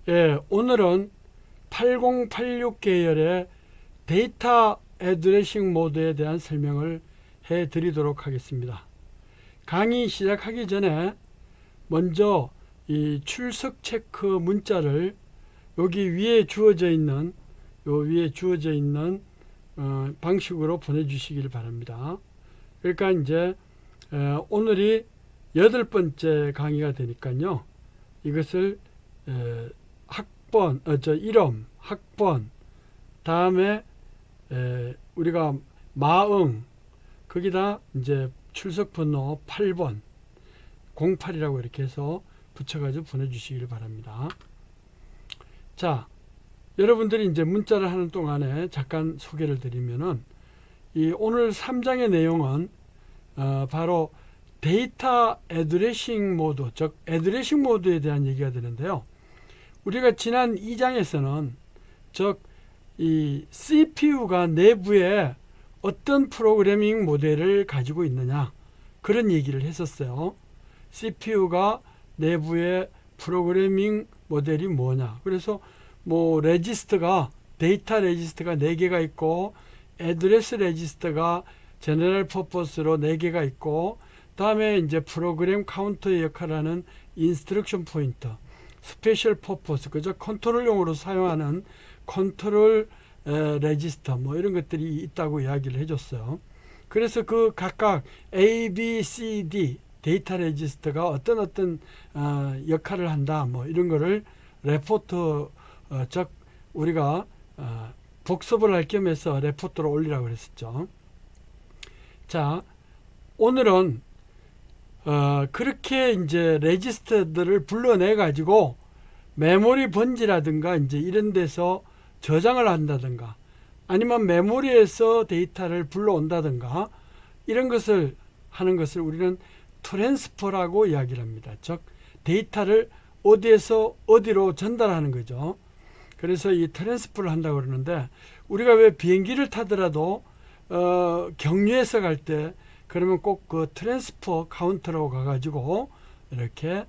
예, 오늘은 8086 계열의 데이터 애드레싱 모드에 대한 설명을 해 드리도록 하겠습니다. 강의 시작하기 전에 먼저 이 출석 체크 문자를 여기 위에 주어져 있는 방식으로 보내주시길 바랍니다. 그러니까 이제 오늘이 8번째 강의가 되니까요. 이것을 이름, 학번, 다음에 우리가 마응, 거기다 이제 출석 번호 8번, 08이라고 이렇게 해서 붙여가지고 보내주시길 바랍니다. 자, 여러분들이 이제 문자를 하는 동안에 잠깐 소개를 드리면은 이 오늘 3장의 내용은 바로 데이터 애드레싱 모드, 즉 애드레싱 모드에 대한 얘기가 되는데요. 우리가 지난 2장에서는 즉 이 CPU가 내부에 어떤 프로그래밍 모델을 가지고 있느냐 그런 얘기를 했었어요. CPU가 내부에 프로그래밍 모델이 뭐냐. 그래서 데이터 레지스터가 4개가 있고 애드레스 레지스터가 제너럴 퍼포스로 4개가 있고 다음에 이제 프로그램 카운터의 역할을 하는 인스트럭션 포인터, 스페셜 퍼포스, 그저 컨트롤용으로 사용하는 컨트롤 레지스터 이런 것들이 있다고 이야기를 해줬어요. 그래서 그 각각 A, B, C, D 데이터 레지스터가 어떤 역할을 한다 이런 거를 레포트 즉 우리가 복습을 할 겸해서 레포트로 올리라고 그랬었죠. 자, 오늘은 그렇게 이제 레지스터들을 불러내 가지고 메모리 번지라든가 이제 이런 데서 저장을 한다든가 아니면 메모리에서 데이터를 불러온다든가 이런 것을 하는 것을 우리는 트랜스퍼라고 이야기를 합니다. 즉 데이터를 어디에서 어디로 전달하는 거죠. 그래서 이 트랜스퍼를 한다고 그러는데 우리가 왜 비행기를 타더라도 경유해서 갈 때 그러면 꼭 그 트랜스퍼 카운터로 가가지고 이렇게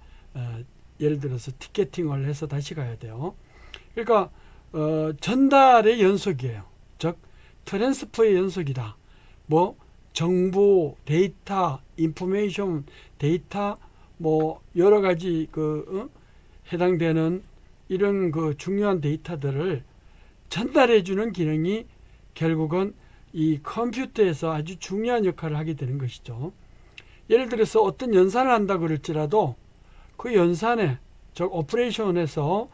예를 들어서 티켓팅을 해서 다시 가야 돼요. 그러니까 전달의 연속이에요. 즉 트랜스퍼의 연속이다. 정보, 데이터, 인포메이션, 데이터 여러 가지 해당되는 이런 중요한 데이터들을 전달해 주는 기능이 결국은 이 컴퓨터에서 아주 중요한 역할을 하게 되는 것이죠. 예를 들어서 어떤 연산을 한다 그럴지라도 그 연산에 즉 오퍼레이션에서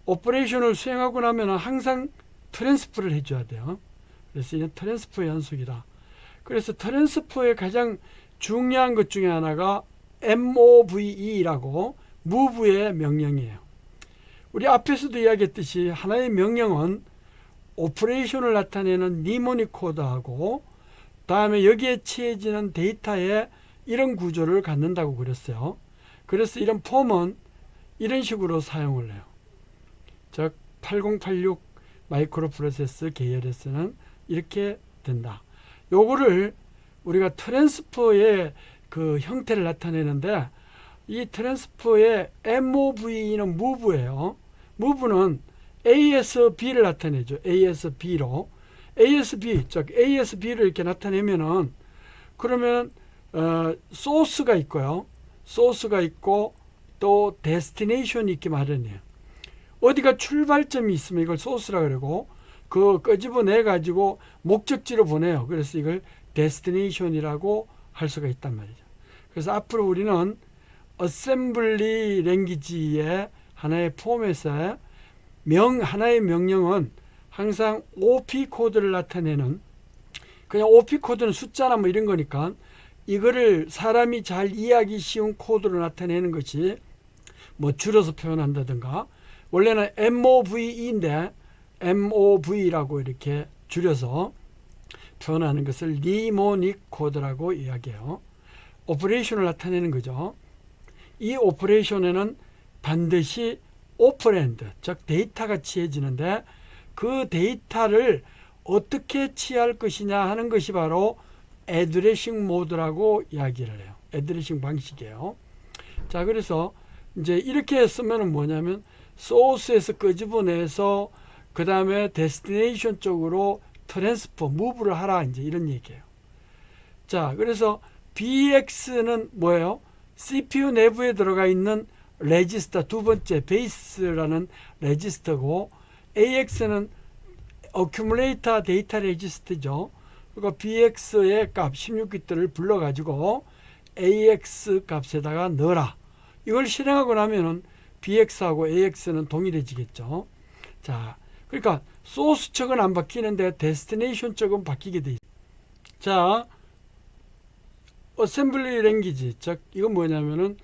오퍼레이션을 수행하고 나면 항상 트랜스퍼를 해줘야 돼요. 그래서 이건 트랜스퍼 연속이다. 그래서 트랜스퍼의 가장 중요한 것 중에 하나가 MOVE라고 move의 명령이에요. 우리 앞에서도 이야기했듯이 하나의 명령은 오퍼레이션을 나타내는 니모닉 코드하고 다음에 여기에 취해지는 데이터에 이런 구조를 갖는다고 그랬어요. 그래서 이런 폼은 이런 식으로 사용을 해요. 즉 8086 마이크로 프로세서 계열에서는 이렇게 된다. 요거를 우리가 트랜스퍼의 그 형태를 나타내는데 이 트랜스퍼의 MOV는 move예요. move는 A에서 B를 나타내죠. A에서 B로. 즉 ASB를 이렇게 나타내면은 그러면 소스가 있고요. 소스가 있고 또 데스티네이션이 있게 마련이에요. 어디가 출발점이 있으면 이걸 소스라 그러고 그 끄집어내 가지고 목적지로 보내요. 그래서 이걸 데스티네이션이라고 할 수가 있단 말이죠. 그래서 앞으로 우리는 어셈블리 랭귀지의 하나의 포맷에 하나의 명령은 항상 OP 코드를 나타내는 그냥 OP 코드는 숫자나 이런 거니까 이거를 사람이 잘 이해하기 쉬운 코드로 나타내는 것이 줄여서 표현한다든가 원래는 MOVE인데 MOV라고 이렇게 줄여서 표현하는 것을 니모닉 코드라고 이야기해요. 오퍼레이션을 나타내는 거죠. 이 오퍼레이션에는 반드시 오퍼랜드, 즉 데이터가 취해지는데 그 데이터를 어떻게 취할 것이냐 하는 것이 바로 애드레싱 모드라고 이야기를 해요. 애드레싱 방식이에요. 자, 그래서 이제 이렇게 쓰면은 뭐냐면 소스에서 끄집어내서 그 다음에 데스티네이션 쪽으로 트랜스퍼, 무브를 하라 이제 이런 얘기예요. 자, 그래서 BX는 뭐예요? CPU 내부에 들어가 있는 레지스터 두 번째 베이스라는 레지스터고 AX는 어큐뮬레이터 데이터 레지스터죠. 그러니까 BX의 값 16비트를 불러가지고 AX 값에다가 넣어라. 이걸 실행하고 나면은 BX하고 AX는 동일해지겠죠. 자, 그러니까 소스 쪽은 안 바뀌는데 데스티네이션 쪽은 바뀌게 돼 있어요. 자, 어셈블리 랭귀지, 즉 이건 뭐냐면은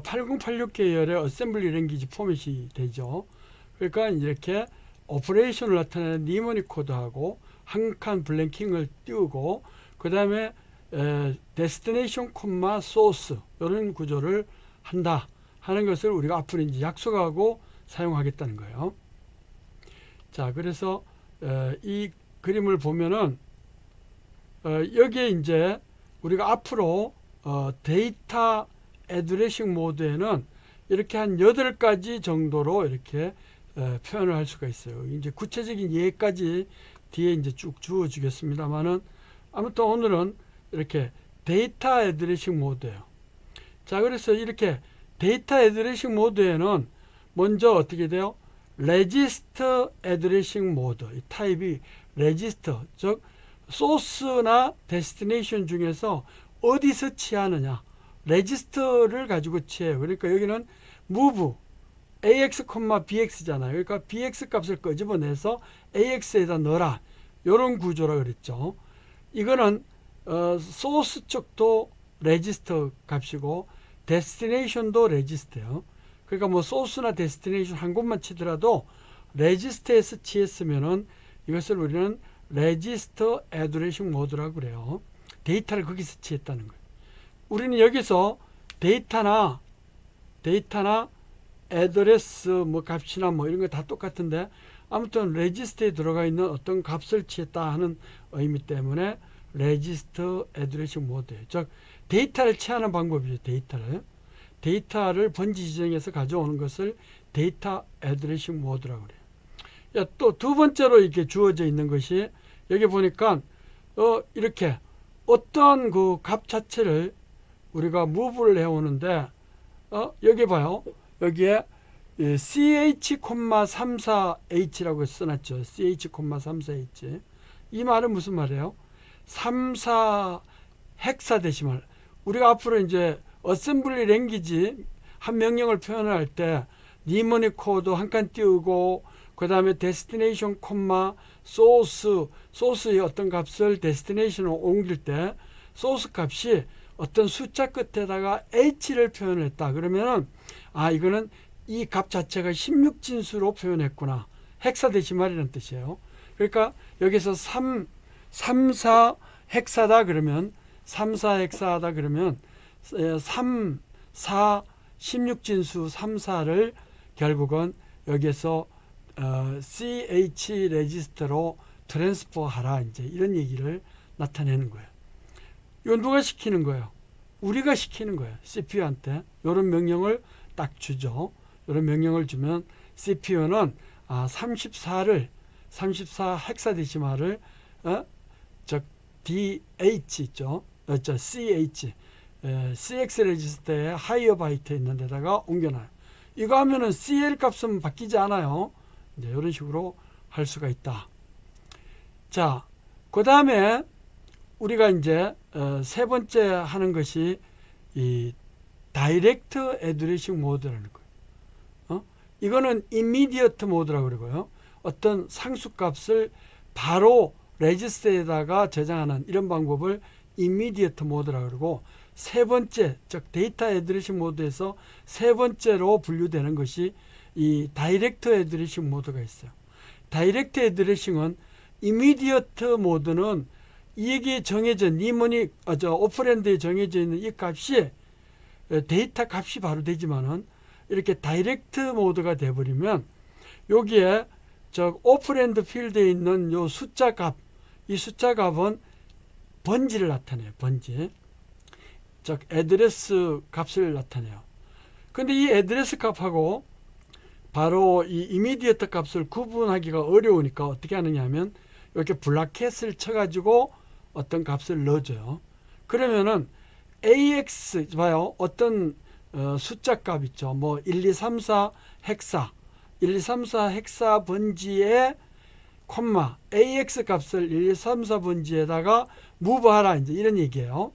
8086 계열의 어셈블리 랭귀지 포맷이 되죠. 그러니까 이렇게 오퍼레이션을 나타내는 니모닉 코드하고 한 칸 블랭킹을 띄우고 그 다음에 데스티네이션 콤마 소스 이런 구조를 한다 하는 것을 우리가 앞으로 이제 약속하고 사용하겠다는 거예요. 자, 그래서 이 그림을 보면은 여기에 이제 우리가 앞으로 데이터 애드레싱 모드에는 이렇게 한 8가지 정도로 이렇게 표현을 할 수가 있어요. 이제 구체적인 예까지 뒤에 이제 쭉 주어 주겠습니다만은 아무튼 오늘은 이렇게 데이터 애드레싱 모드예요. 자, 그래서 이렇게 데이터 애드레싱 모드에는 먼저 어떻게 돼요? 레지스터 애드레싱 모드. 이 타입이 레지스터, 즉 소스나 데스티네이션 중에서 어디서 취하느냐. 레지스터를 가지고 취해요. 그러니까 여기는 move AX, BX잖아요. 그러니까 BX 값을 끄집어내서 AX에다 넣어라. 이런 구조라 그랬죠. 이거는 소스 쪽도 레지스터 값이고 데스티네이션도 레지스터예요. 그러니까 뭐 소스나 데스티네이션 한 곳만 치더라도 레지스터에서 취했으면은 이것을 우리는 레지스터 애드레싱 모드라고 그래요. 데이터를 거기서 취했다는 거예요. 우리는 여기서 데이터나 애드레스 뭐 값이나 뭐 이런 거 다 똑같은데 아무튼 레지스터에 들어가 있는 어떤 값을 취했다 하는 의미 때문에 레지스터 애드레싱 모드예요. 즉 데이터를 취하는 방법이죠. 데이터를 번지 지정해서 가져오는 것을 데이터 애드레싱 모드라고 그래요. 또 두 번째로 이렇게 주어져 있는 것이 여기 보니까 이렇게 어떠한 그 값 자체를 우리가 무브를 해오는데 여기 봐요. 여기에 ch,34h라고 써놨죠. ch,34h. 이 말은 무슨 말이에요? 34 헥사데시멀. 우리가 앞으로 이제 어셈블리 랭귀지 한 명령을 표현할 때 니모닉 코드 한 칸 띄우고 그 다음에 데스티네이션 콤마 소스의 어떤 값을 데스티네이션으로 옮길 때 소스 값이 어떤 숫자 끝에다가 h를 표현했다. 그러면은 이거는 이 값 자체가 16진수로 표현했구나. 헥사데시말이라는 뜻이에요. 그러니까 여기서 34 헥사다 그러면 34 헥사다 그러면 3, 4, 16진수 3, 4를 결국은 여기서 CH 레지스터로 트랜스퍼 하라 이제 이런 얘기를 나타내는 거예요. 이건 누가 시키는 거예요? 우리가 시키는 거예요. CPU한테 이런 명령을 딱 주죠. 이런 명령을 주면 CPU는 34 헥사데시말을 DH 있죠. CH CX 레지스터에 하이어 바이트 있는 데다가 옮겨놔요. 이거 하면은 CL 값은 바뀌지 않아요. 이제 이런 식으로 할 수가 있다. 자, 그 다음에 우리가 이제 세 번째 하는 것이 이 다이렉트 애드레싱 모드라는 거예요. 이거는 이미디어트 모드라고 그러고요. 어떤 상수값을 바로 레지스터에다가 저장하는 이런 방법을 이미디어트 모드라고 그러고 세 번째, 즉 데이터 애드레싱 모드에서 세 번째로 분류되는 것이 이 다이렉트 애드레싱 모드가 있어요. 다이렉트 애드레싱은 이미디어트 모드는 이게 정해져 니모닉 오퍼랜드에 정해져 있는 이 값이 데이터 값이 바로 되지만은 이렇게 다이렉트 모드가 돼버리면 여기에 오퍼랜드 필드에 있는 요 숫자 값, 이 숫자 값은 번지를 나타내요. 번지. 애드레스 값을 나타내요. 근데 이 애드레스 값하고 바로 이 이미디어트 값을 구분하기가 어려우니까 어떻게 하느냐 하면 이렇게 블라켓을 쳐가지고 어떤 값을 넣어줘요. 그러면은 AX 봐요. 어떤 숫자 값 있죠. 뭐 1, 2, 3, 4 헥사 1, 2, 3, 4 헥사 번지에 콤마 AX 값을 1, 2, 3, 4 번지에다가 무브하라 이제 이런 얘기예요.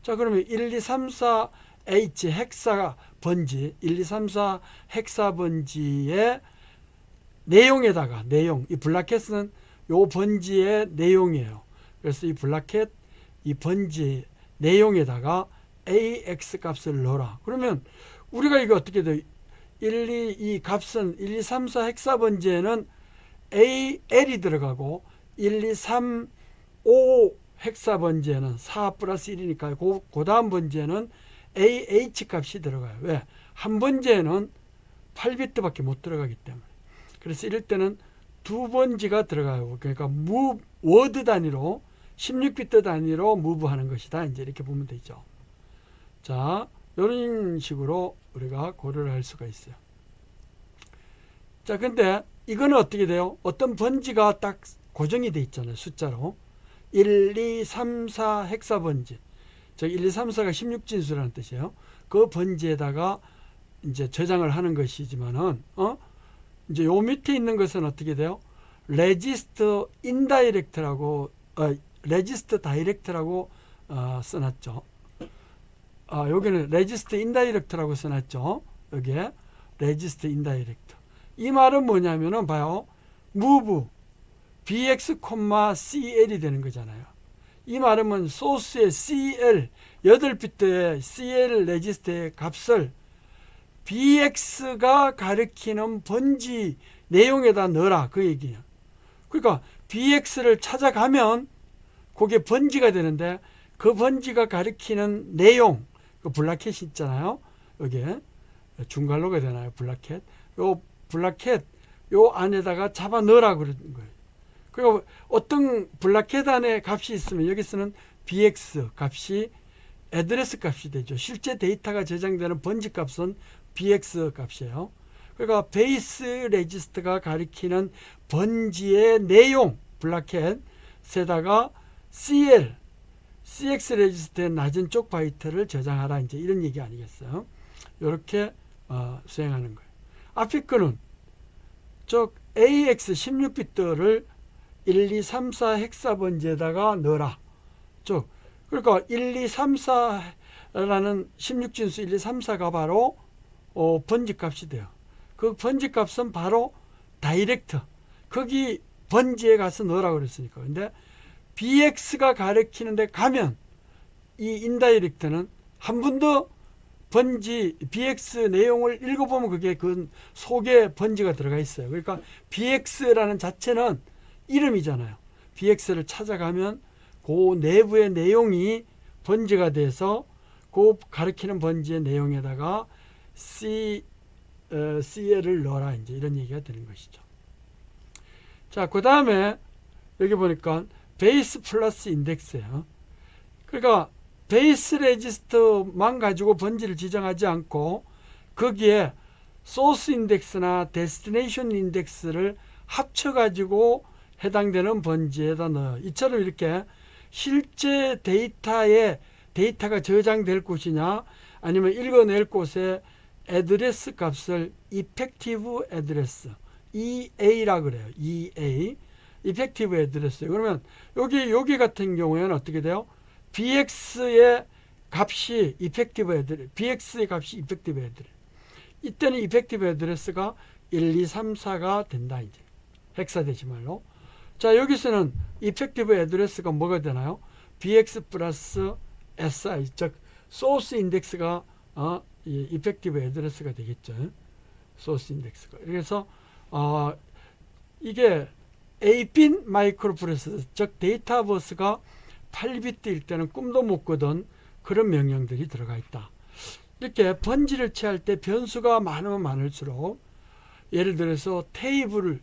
자 그러면 1, 2, 3, 4 H 헥사 번지 1, 2, 3, 4 헥사 번지의 내용에다가 내용 이 블라켓은 요 번지의 내용이에요. 그래서 이 블라켓 이 번지 내용에다가 AX 값을 넣어라. 그러면 우리가 이거 어떻게 돼요? 1, 2, 이 값은 1, 2, 3, 4 헥사 번지에는 AL이 들어가고 1, 2, 3, 5 헥사 번지에는 4 플러스 1이니까 그 다음 번지에는 AH 값이 들어가요. 왜? 한 번지에는 8비트밖에 못 들어가기 때문에. 그래서 이럴 때는 두 번지가 들어가요. 그러니까 워드 단위로 16비트 단위로 무브하는 것이다. 이제 이렇게 보면 되죠. 자, 이런 식으로 우리가 고려를 할 수가 있어요. 자, 근데 이거는 어떻게 돼요? 어떤 번지가 딱 고정이 돼 있잖아요. 숫자로. 1, 2, 3, 4 헥사 번지. 즉 1, 2, 3, 4가 16진수라는 뜻이에요. 그 번지에다가 이제 저장을 하는 것이지만은 이제 요 밑에 있는 것은 어떻게 돼요? 레지스터 인다이렉트라고 레지스터 다이렉트라고 써놨죠. 여기는 레지스터 인다이렉트라고 써놨죠. 여기에 레지스터 인다이렉트. 이 말은 뭐냐면은 봐요. move bx, cl이 되는 거잖아요. 이 말은 소스의 CL 8비트의 CL 레지스터의 값을 bx가 가리키는 번지 내용에다 넣어라 그 얘기예요. 그러니까 bx를 찾아가면 그게 번지가 되는데 그 번지가 가리키는 내용 그 블라켓이 있잖아요. 여기에 중괄호가 되나요? 블라켓. 요 블라켓 요 안에다가 잡아 넣으라 그러는 거예요. 그리고 어떤 블라켓 안에 값이 있으면 여기서는 bx 값이 애드레스 값이 되죠. 실제 데이터가 저장되는 번지 값은 bx 값이에요. 그러니까 베이스 레지스터가 가리키는 번지의 내용 블라켓에다가 CL, CX 레지스터의 낮은 쪽 바이트를 저장하라 이제 이런 얘기 아니겠어요? 이렇게 수행하는 거예요. 앞에 거는 즉 AX 16비트를 1, 2, 3, 4 헥사 번지에다가 넣어라. 즉 그러니까 1, 2, 3, 4라는 16진수 1, 2, 3, 4가 바로 번지 값이 돼요. 그 번지 값은 바로 다이렉트. 거기 번지에 가서 넣으라고 그랬으니까. 근데 BX가 가리키는데 가면 이 인다이렉트는 한 번 더 번지 BX 내용을 읽어보면 그게 그 속에 번지가 들어가 있어요. 그러니까 BX라는 자체는 이름이잖아요. BX를 찾아가면 그 내부의 내용이 번지가 돼서 그 가리키는 번지의 내용에다가 CL을 넣어라 이제 이런 얘기가 되는 것이죠. 자, 그 다음에 여기 보니까 베이스 플러스 인덱스예요. 그러니까 베이스 레지스터만 가지고 번지를 지정하지 않고 거기에 소스 인덱스나 데스티네이션 인덱스를 합쳐가지고 해당되는 번지에다 넣어요. 이처럼 이렇게 실제 데이터가 저장될 곳이냐 아니면 읽어낼 곳에 애드레스 값을 이펙티브 애드레스 EA라 그래요. EA 이펙티브 애드레스. 그러면 여기 같은 경우에는 어떻게 돼요? BX의 값이 이펙티브 애드레스, BX의 값이 이펙티브 애드레스. 이때는 이펙티브 애드레스가 1, 2, 3, 4가 된다 이제. 헥사데시말로. 자, 여기서는 이펙티브 애드레스가 뭐가 되나요? BX 플러스 SI, 즉 소스 인덱스가 이펙티브 애드레스가 되겠죠. 소스 인덱스가. 그래서 이게 A빈 마이크로 프로세서, 즉 데이터 버스가 8비트일 때는 꿈도 못 꾸던 그런 명령들이 들어가 있다. 이렇게 번지를 취할 때 변수가 많으면 많을수록 예를 들어서 테이블을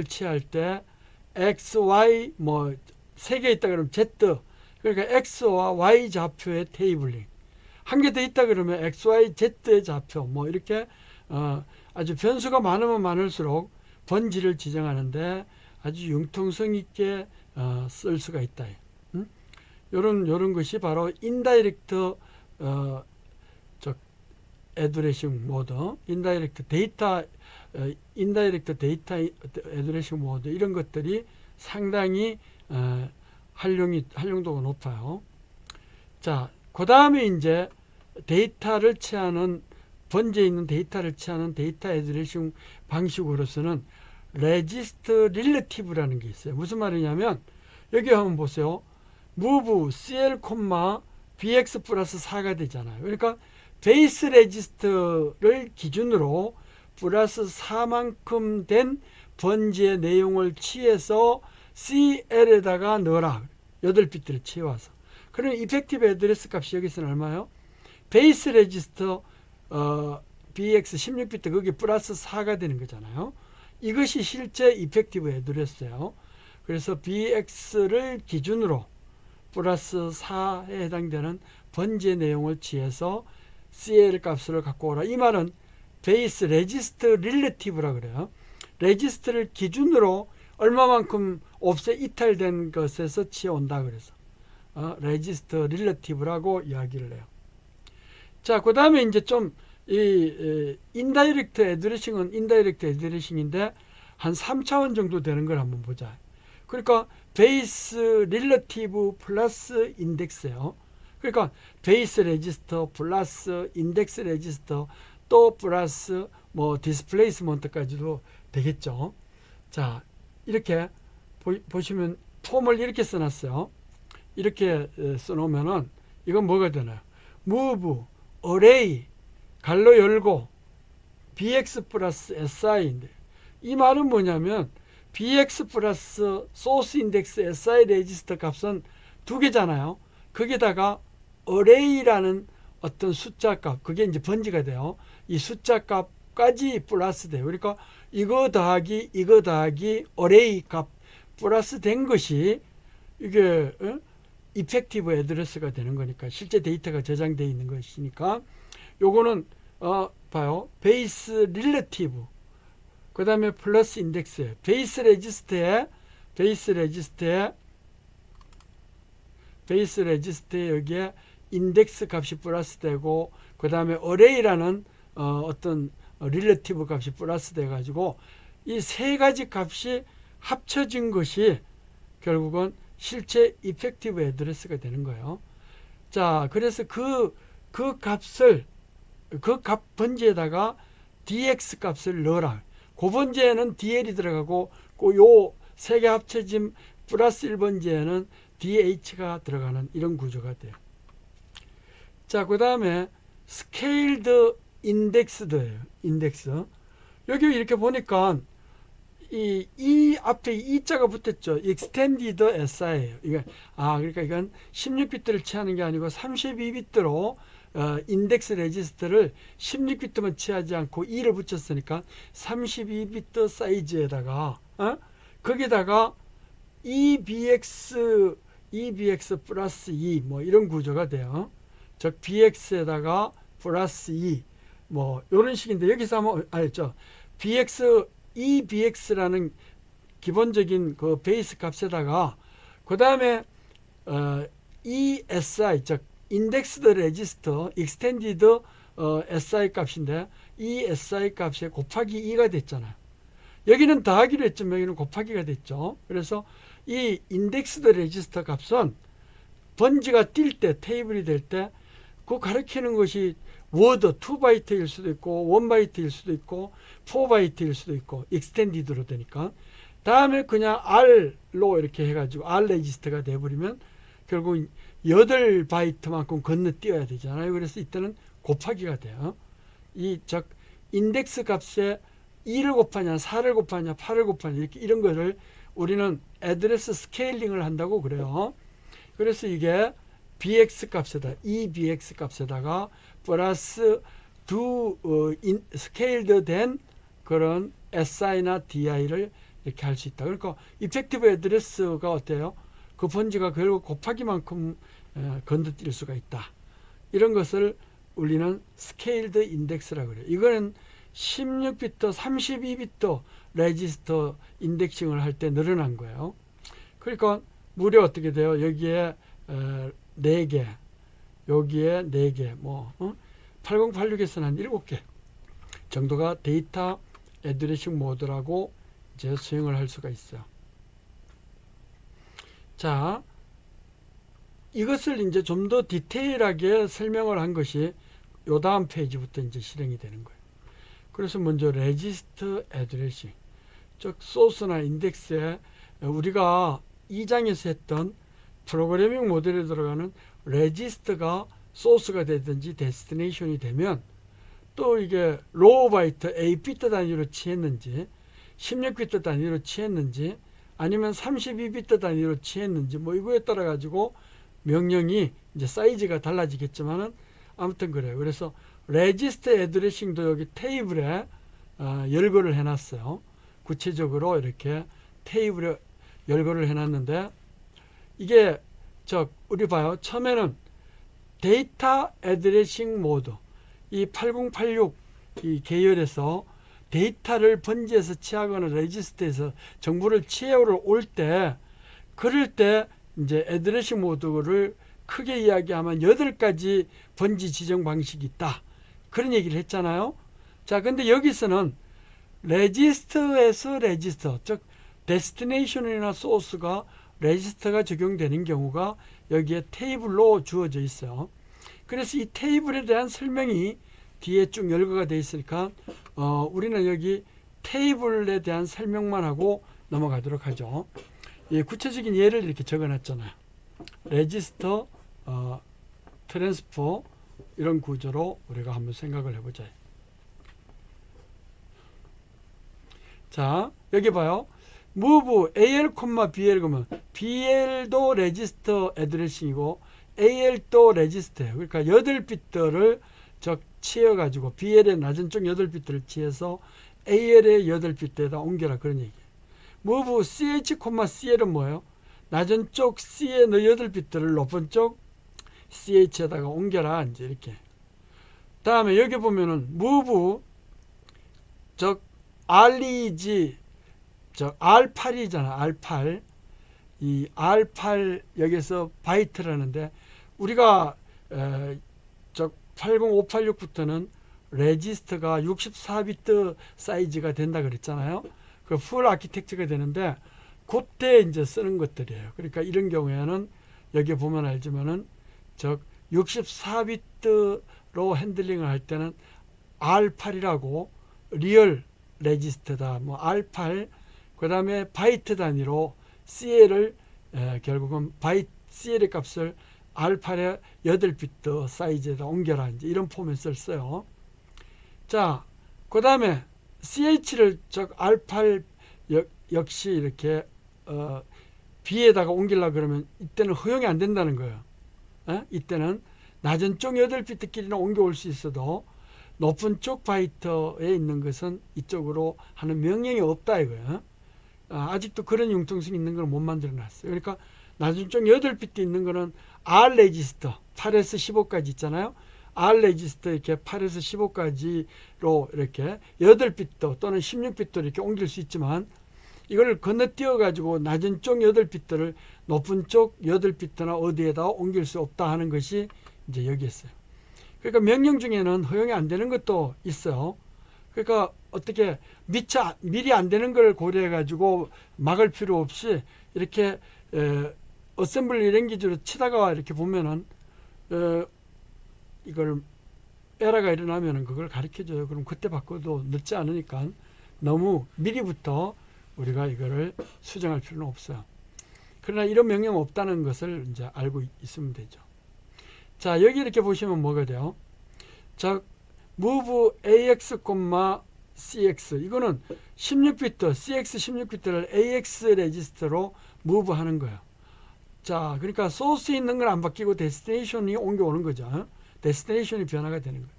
취할 때 X, Y 뭐 3개 있다 그러면 Z, 그러니까 X와 Y 좌표의 테이블링. 한 개 더 있다 그러면 X, Y, Z의 좌표 뭐 이렇게 아주 변수가 많으면 많을수록 번지를 지정하는데 아주 융통성 있게 쓸 수가 있다. 요런 것이 바로 인다이렉트 애드레싱 모드, 인다이렉트 데이터 애드레싱 모드, 이런 것들이 상당히 활용도가 높아요. 자, 그 다음에 이제 데이터를 취하는, 번지에 있는 데이터를 취하는 데이터 애드레싱 방식으로서는 레지스트 릴레티브라는 게 있어요. 무슨 말이냐면, 여기 한번 보세요. move cl, bx 플러스 4가 되잖아요. 그러니까 베이스 레지스트를 기준으로 플러스 4만큼 된 번지의 내용을 취해서 CL에다가 넣어라. 8비트를 취해와서. 그러면 이펙티브 애드레스 값이 여기서는 얼마요? 베이스 레지스터 BX 16비트 거기 플러스 4가 되는 거잖아요. 이것이 실제 이펙티브 애드레스예요. 그래서 BX를 기준으로 플러스 4에 해당되는 번지의 내용을 취해서 CL 값을 갖고 오라. 이 말은 베이스 레지스트 릴레티브라 그래요. 레지스트를 기준으로 얼마만큼 옵셋 이탈된 것에서 취해온다 그래서 레지스트 릴레티브라고 이야기를 해요. 자, 그 다음에 이제 좀 인다이렉트 애드레싱은 인다이렉트 애드레싱인데 한 3차원 정도 되는 걸 한번 보자. 그러니까 베이스 릴레티브 플러스 인덱스예요. 그러니까 베이스 레지스터 플러스 인덱스 레지스터 또 플러스 뭐 디스플레이스먼트까지도 되겠죠. 자, 이렇게 보시면 폼을 이렇게 써놨어요. 이렇게 써놓으면은 이건 뭐가 되나요? move array 갈로 열고 bx 플러스 si인데, 이 말은 뭐냐면 bx 플러스 소스 인덱스 si 레지스터 값은 두 개잖아요. 거기다가 array라는 어떤 숫자 값, 그게 이제 번지가 돼요. 이 숫자 값까지 플러스 돼요. 그러니까 이거 더하기 array 값 플러스 된 것이 이게 이펙티브 애드레스가 되는 거니까, 실제 데이터가 저장되어 있는 것이니까, 요거는 봐요. 베이스 릴레티브, 그 다음에 플러스 인덱스에 베이스 레지스트에 여기에 인덱스 값이 플러스 되고, 그 다음에 array라는 어떤 릴레티브 값이 플러스 돼 가지고 이 세 가지 값이 합쳐진 것이 결국은 실제 이펙티브 애드레스가 되는 거예요. 자, 그래서 그 값 번지에다가 dx 값을 넣어라. 그 번지에는 dl이 들어가고, 요 세 개 합쳐진 플러스 1번지에는 dh가 들어가는 이런 구조가 돼요. 자, 그 다음에 스케일드 인덱스드예요. 인덱스. 여기 이렇게 보니까 이 앞에 이자가 붙었죠. extended si예요. 그러니까 이건 16비트를 취하는 게 아니고 32비트로 인덱스 레지스터를 16비트만 취하지 않고 2를 붙였으니까 32비트 사이즈에다가 거기다가 EBX 플러스 2 뭐 이런 구조가 돼요. 즉 BX에다가 플러스 2 뭐 이런 식인데, 여기서 한번 알죠. EBX라는 기본적인 그 베이스 값에다가 그 다음에 ESI 즉 인덱스드 레지스터 익스텐디드 SI 값인데, 이 SI 값에 곱하기 2가 됐잖아요. 여기는 더하기로 했지만 여기는 곱하기가 됐죠. 그래서 이 인덱스드 레지스터 값은 번지가 뛸 때, 테이블이 될 때 그 가리키는 것이 워드 2바이트일 수도 있고 1바이트일 수도 있고 4바이트일 수도 있고 익스텐디드로 되니까, 다음에 그냥 R로 이렇게 해가지고 R 레지스터가 돼버리면 결국 8바이트만큼 건너뛰어야 되잖아요. 그래서 이때는 곱하기가 돼요. 즉 인덱스 값에 2를 곱하냐 4를 곱하냐 8을 곱하냐 이렇게 이런 거를 우리는 애드레스 스케일링을 한다고 그래요. 그래서 이게 bx 값에다 EBX 값에다가 플러스 스케일드 된 그런 SI나 DI를 이렇게 할 수 있다. 그러니까 이펙티브 애드레스가 어때요? 그 번지가 결국 곱하기만큼 건너뛸 수가 있다. 이런 것을 우리는 스케일드 인덱스라고 그래요. 이거는 16비트, 32비트 레지스터 인덱싱을 할 때 늘어난 거예요. 그러니까 무려 어떻게 돼요? 여기에 4개, 여기에 4개, 8086에서는 한 7개 정도가 데이터 애드레싱 모드라고 이제 수행을 할 수가 있어요. 자, 이것을 이제 좀 더 디테일하게 설명을 한 것이 요 다음 페이지부터 이제 실행이 되는 거예요. 그래서 먼저 레지스터 애드레싱, 즉 소스나 인덱스에 우리가 2장에서 했던 프로그래밍 모델에 들어가는 레지스터가 소스가 되든지 데스티네이션이 되면 또 이게 로우 바이트 8비트 단위로 취했는지 16비트 단위로 취했는지 아니면 32비트 단위로 취했는지 이거에 따라 가지고 명령이 이제 사이즈가 달라지겠지만은 아무튼 그래요. 그래서 레지스터 애드레싱도 여기 테이블에 열거를 해놨어요. 구체적으로 이렇게 테이블에 열거를 해놨는데 이게 우리 봐요. 처음에는 데이터 애드레싱 모드, 이 8086 이 계열에서 데이터를 번지해서 취하거나 레지스터에서 정보를 취해올 때 그럴 때 이제 애드레싱 모드를 크게 이야기하면 8가지 번지 지정 방식이 있다. 그런 얘기를 했잖아요. 자, 근데 여기서는 레지스터에서 레지스터, 즉 데스티네이션이나 소스가 레지스터가 적용되는 경우가 여기에 테이블로 주어져 있어요. 그래서 이 테이블에 대한 설명이 뒤에 쭉 열거가 되어 있으니까 우리는 여기 테이블에 대한 설명만 하고 넘어가도록 하죠. 예, 구체적인 예를 이렇게 적어놨잖아요. 레지스터, 트랜스포 이런 구조로 우리가 한번 생각을 해보자. 자, 여기 봐요. move AL, BL 그러면 BL도 레지스터 애드레싱이고 AL도 레지스터예요. 그러니까 8비트를 취해가지고 BL의 낮은 쪽 8비트를 취해서 AL의 8비트에다 옮겨라 그런 얘기예요. move CH, CL은 뭐예요? 낮은 쪽 C의 8비트를 높은 쪽 CH에다가 옮겨라 이제 이렇게. 다음에 여기 보면은 move REG R8이잖아. R8 이 R8 여기서 바이트라는데 우리가 80586부터는 레지스터가 64비트 사이즈가 된다 그랬잖아요. 그 풀 아키텍처가 되는데 그때 이제 쓰는 것들이에요. 그러니까 이런 경우에는 여기 보면 알지만은 64비트로 핸들링을 할 때는 R8이라고 리얼 레지스터다. R8 그 다음에 바이트 단위로 CL을 결국은 CL의 값을 R8의 8비트 사이즈에다 옮겨라. 이제 이런 포맷을 써요. 자, 그 다음에 CH를 R8 역시 이렇게 B에다가 옮기려고 그러면 이때는 허용이 안 된다는 거예요. 이때는 낮은 쪽 8비트끼리는 옮겨올 수 있어도 높은 쪽 바이트에 있는 것은 이쪽으로 하는 명령이 없다 이거예요. 아직도 그런 융통성이 있는 걸 못 만들어 놨어요. 그러니까 낮은 쪽 8비트 있는 거는 R 레지스터 8에서 15까지 있잖아요. R 레지스터 이렇게 8에서 15까지로 이렇게 8비트 또는 16비트로 이렇게 옮길 수 있지만 이걸 건너뛰어 가지고 낮은 쪽 8비트를 높은 쪽 8비트나 어디에다 옮길 수 없다 하는 것이 이제 여기 있어요. 그러니까 명령 중에는 허용이 안 되는 것도 있어요. 그러니까 어떻게 미리 안 되는 걸 고려해 가지고 막을 필요 없이 이렇게 어셈블리 랭귀지로 치다가 이렇게 보면은 이걸 에러가 일어나면은 그걸 가르쳐 줘요. 그럼 그때 바꿔도 늦지 않으니까 너무 미리부터 우리가 이거를 수정할 필요는 없어요. 그러나 이런 명령 없다는 것을 이제 알고 있으면 되죠. 자, 여기 이렇게 보시면 뭐가 돼요? 자, move AX, CX 이거는 16비트 CX 16비트를 AX 레지스터로 move 하는 거예요. 자, 그러니까 소스에 있는 건 안 바뀌고 데스티네이션이 옮겨오는 거죠. 데스티네이션이 변화가 되는 거예요.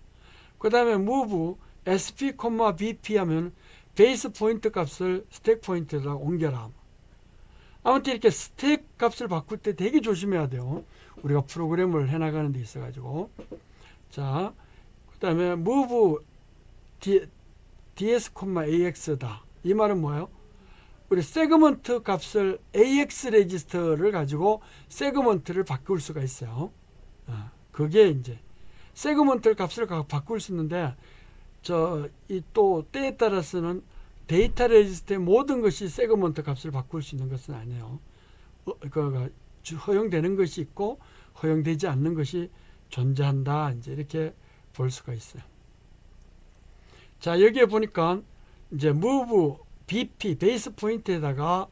그 다음에 move SP, BP 하면 베이스 포인트 값을 스택 포인트에다 옮겨라. 아무튼 이렇게 스택 값을 바꿀 때 되게 조심해야 돼요. 우리가 프로그램을 해나가는 데 있어가지고. 자, 그 다음에 move ds,ax다. 이 말은 뭐예요? 우리 세그먼트 값을 ax 레지스터를 가지고 세그먼트를 바꿀 수가 있어요. 그게 이제 세그먼트 값을 바꿀 수 있는데 이 또 때에 따라서는 데이터 레지스터의 모든 것이 세그먼트 값을 바꿀 수 있는 것은 아니에요. 허용되는 것이 있고 허용되지 않는 것이 존재한다. 이제 이렇게 볼 수가 있어요. 자, 여기에 보니까 이제 move BP 베이스 포인트에다가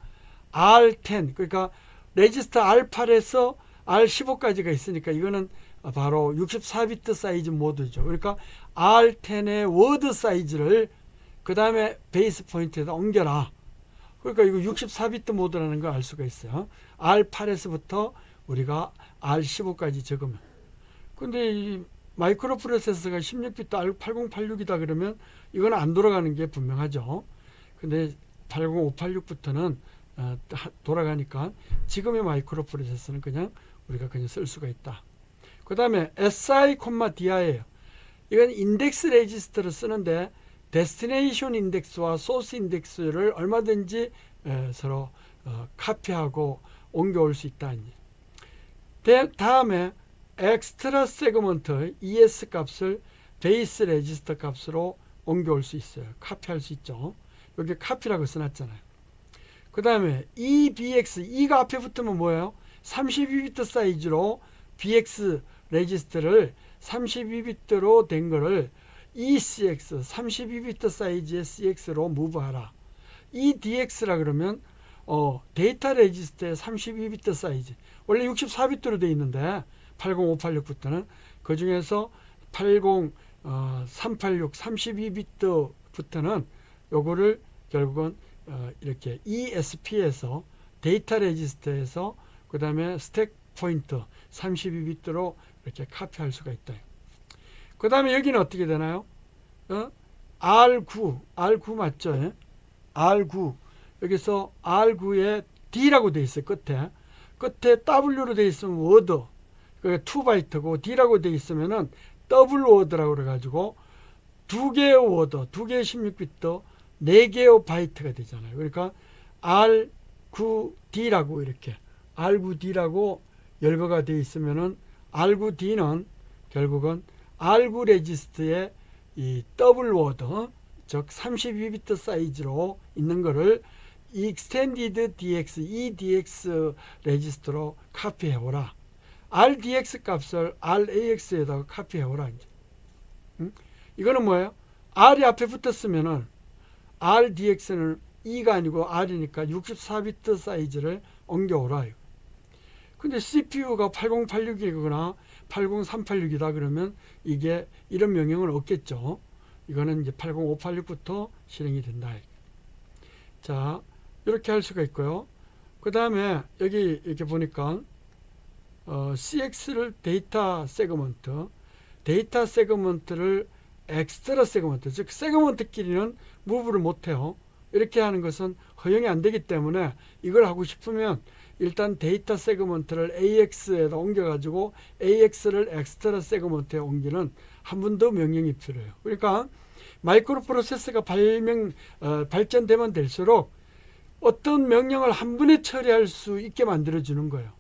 R10 그러니까 레지스터 R8에서 R15까지가 있으니까 이거는 바로 64비트 사이즈 모드죠. 그러니까 R10의 워드 사이즈를 그 다음에 베이스 포인트에다 옮겨라. 그러니까 이거 64비트 모드라는 걸 알 수가 있어요. R8에서부터 우리가 R15까지 적으면. 근데 이 마이크로 프로세서가 16비트 R8086이다 그러면 이건 안 돌아가는 게 분명하죠. 근데 80586부터는 돌아가니까 지금의 마이크로 프로세서는 그냥 우리가 그냥 쓸 수가 있다. 그 다음에 SI,DI예요. 이건 인덱스 레지스터를 쓰는데 데스티네이션 인덱스와 소스 인덱스를 얼마든지 서로 카피하고 옮겨올 수 있다. 다음에 엑스트라 세그먼트 ES 값을 베이스 레지스터 값으로 옮겨올 수 있어요. 카피할 수 있죠. 여기 카피라고 써놨잖아요. 그 다음에 EBX, E가 앞에 붙으면 뭐예요? 32비트 사이즈로 BX 레지스터를 32비트로 된 거를 ECX, 32비트 사이즈의 CX로 무브하라. EDX라 그러면 데이터 레지스터의 32비트 사이즈. 원래 64비트로 되어 있는데 80586부터는 그 중에서 386, 32비트부터는 요거를 결국은 이렇게 ESP에서 데이터 레지스터에서 그 다음에 스택 포인트 32비트로 이렇게 카피할 수가 있다. 그 다음에 여기는 어떻게 되나요? R9 맞죠? 예? R9 여기서 R9에 D라고 되어 있어요. 끝에 W로 되어 있으면 워드 그게 2바이트고 D라고 되어 있으면은 더블 워드라고 그래가지고 두 개의 워드, 두 개의 16비트, 네 개의 바이트가 되잖아요. 그러니까 R9D라고 이렇게 R9D라고 열거가 되어 있으면은 R9D는 결국은 R9 레지스트의 이 더블 워드, 즉 32비트 사이즈로 있는 거를 Extended DX, EDX 레지스트로 카피해오라. RDX 값을 RAX에다가 카피해오라. 이제. 이거는 뭐예요? R이 앞에 붙었으면은 RDX는 E가 아니고 R이니까 64비트 사이즈를 옮겨오라. 근데 CPU가 8086이거나 80386이다 그러면 이게 이런 명령은 없겠죠. 이거는 이제 80586부터 실행이 된다. 자, 이렇게 할 수가 있고요. 그 다음에 여기 이렇게 보니까 CX를 데이터 세그먼트를 엑스트라 세그먼트, 즉 세그먼트끼리는 무브를 못해요. 이렇게 하는 것은 허용이 안 되기 때문에 이걸 하고 싶으면 일단 데이터 세그먼트를 AX에다 옮겨가지고 AX를 엑스트라 세그먼트에 옮기는 한 번 더 명령이 필요해요. 그러니까 마이크로 프로세서가 발전되면 될수록 어떤 명령을 한 번에 처리할 수 있게 만들어주는 거예요.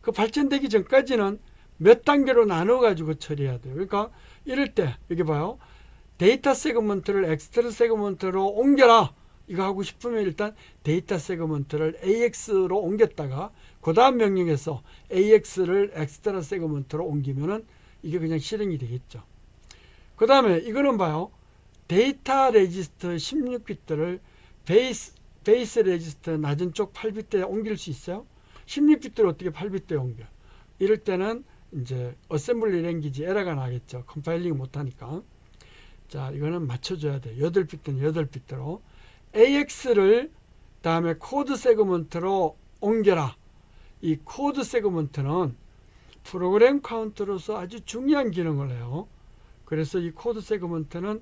그 발전되기 전까지는 몇 단계로 나눠가지고 처리해야 돼요. 그러니까 이럴 때 여기 봐요. 데이터 세그먼트를 엑스트라 세그먼트로 옮겨라. 이거 하고 싶으면 일단 데이터 세그먼트를 AX로 옮겼다가 그 다음 명령에서 AX를 엑스트라 세그먼트로 옮기면은 이게 그냥 실행이 되겠죠. 그 다음에 이거는 봐요. 데이터 레지스터 16비트를 베이스 레지스터 낮은 쪽 8비트에 옮길 수 있어요? 16비트를 어떻게 8비트에 옮겨? 이럴 때는 이제 어셈블리 랭귀지 에러가 나겠죠. 컴파일링 못하니까. 자, 이거는 맞춰줘야 돼요. 8비트는 8비트로. AX를 다음에 코드 세그먼트로 옮겨라. 이 코드 세그먼트는 프로그램 카운트로서 아주 중요한 기능을 해요. 그래서 이 코드 세그먼트는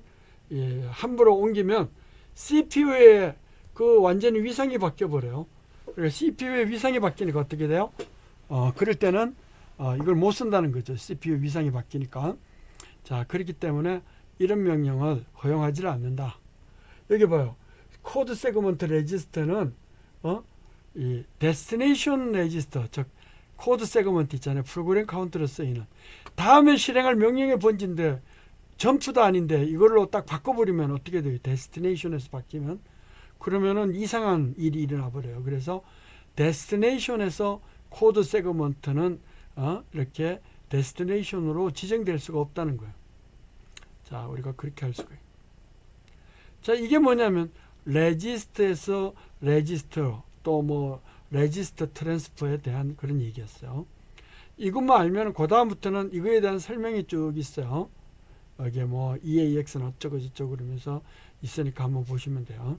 함부로 옮기면 CPU의 그 완전히 위상이 바뀌어 버려요. 그래서 CPU의 위상이 바뀌니까 어떻게 돼요? 그럴 때는 이걸 못 쓴다는 거죠. CPU 위상이 바뀌니까. 자, 그렇기 때문에 이런 명령을 허용하지 않는다. 여기 봐요. 코드 세그먼트 레지스터는 이 데스티네이션 레지스터, 즉 코드 세그먼트 있잖아요. 프로그램 카운트로 쓰이는 다음에 실행할 명령의 번지인데 점프도 아닌데 이걸로 딱 바꿔버리면 어떻게 돼요? 데스티네이션에서 바뀌면 그러면은 이상한 일이 일어나 버려요. 그래서 데스티네이션에서 코드 세그먼트는 이렇게 데스티네이션으로 지정될 수가 없다는 거예요. 자, 우리가 그렇게 할 수가 있어요. 자, 이게 뭐냐면 레지스터에서 레지스터 또 뭐 레지스터 트랜스퍼에 대한 그런 얘기였어요. 이것만 알면 그 다음부터는 이거에 대한 설명이 쭉 있어요. 여기에 뭐 EAX는 어쩌고 저쩌고 그러면서 있으니까 한번 보시면 돼요.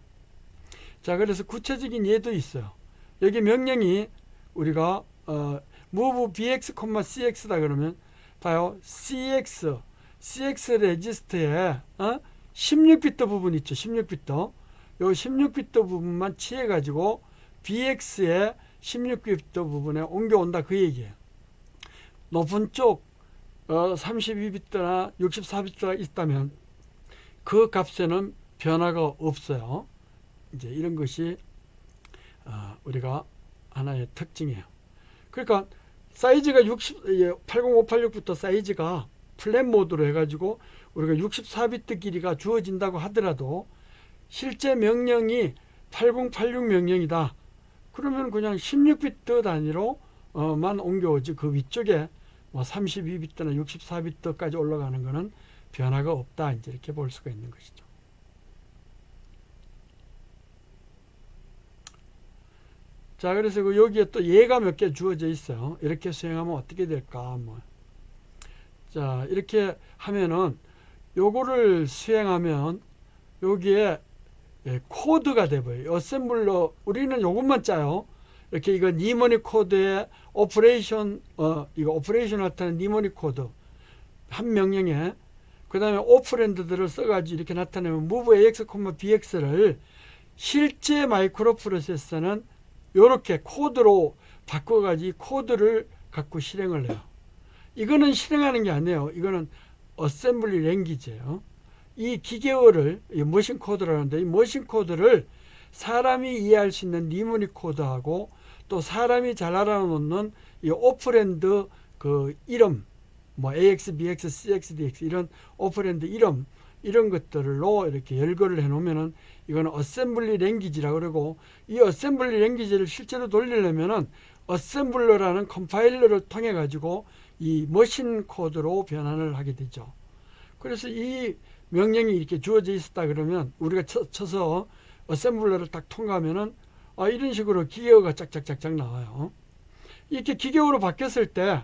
자, 그래서 구체적인 예도 있어요. 여기 명령이 우리가 move bx, cx다 그러면 봐요. cx 레지스터에 16비트 부분 있죠. 16비트. 요 16비트 부분만 취해 가지고 bx의 16비트 부분에 옮겨온다 그 얘기예요. 높은 쪽 32비트나 64비트가 있다면 그 값에는 변화가 없어요. 이제 이런 것이 우리가 하나의 특징이에요. 그러니까 사이즈가 80586부터 사이즈가 플랫 모드로 해가지고 우리가 64비트 길이가 주어진다고 하더라도 실제 명령이 8086 명령이다. 그러면 그냥 16비트 단위로만 옮겨오지 그 위쪽에 뭐 32비트나 64비트까지 올라가는 것은 변화가 없다. 이제 이렇게 볼 수가 있는 것이죠. 자, 그래서 여기에 또 예가 몇 개 주어져 있어요. 이렇게 수행하면 어떻게 될까? 뭐. 자, 이렇게 하면은 요거를 수행하면 여기에 코드가 돼버려요. 어셈블러 우리는 요것만 짜요. 이렇게 이거 니모닉 코드의 오퍼레이션 이거 오퍼레이션 나타내는 니모닉 코드 한 명령에 그 다음에 오퍼랜드들을 써가지고 이렇게 나타내면 move ax, bx를 실제 마이크로 프로세서는 이렇게 코드로 바꿔가지고 코드를 갖고 실행을 해요. 이거는 실행하는 게 아니에요. 이거는 어셈블리 랭귀지예요. 이 기계어를 머신 코드라는데 이 머신 코드를 사람이 이해할 수 있는 니모닉 코드하고 또 사람이 잘 알아놓는 이 오퍼랜드 그 이름 뭐 AX, BX, CX, DX 이런 오퍼랜드 이름 이런 것들로 이렇게 열거를 해 놓으면은 이거는 어셈블리 랭귀지라고 그러고 이 어셈블리 랭귀지를 실제로 돌리려면은 어셈블러라는 컴파일러를 통해 가지고 이 머신 코드로 변환을 하게 되죠. 그래서 이 명령이 이렇게 주어져 있었다 그러면 우리가 쳐서 어셈블러를 딱 통과하면은 이런 식으로 기계어가 짝짝짝짝 나와요. 이렇게 기계어로 바뀌었을 때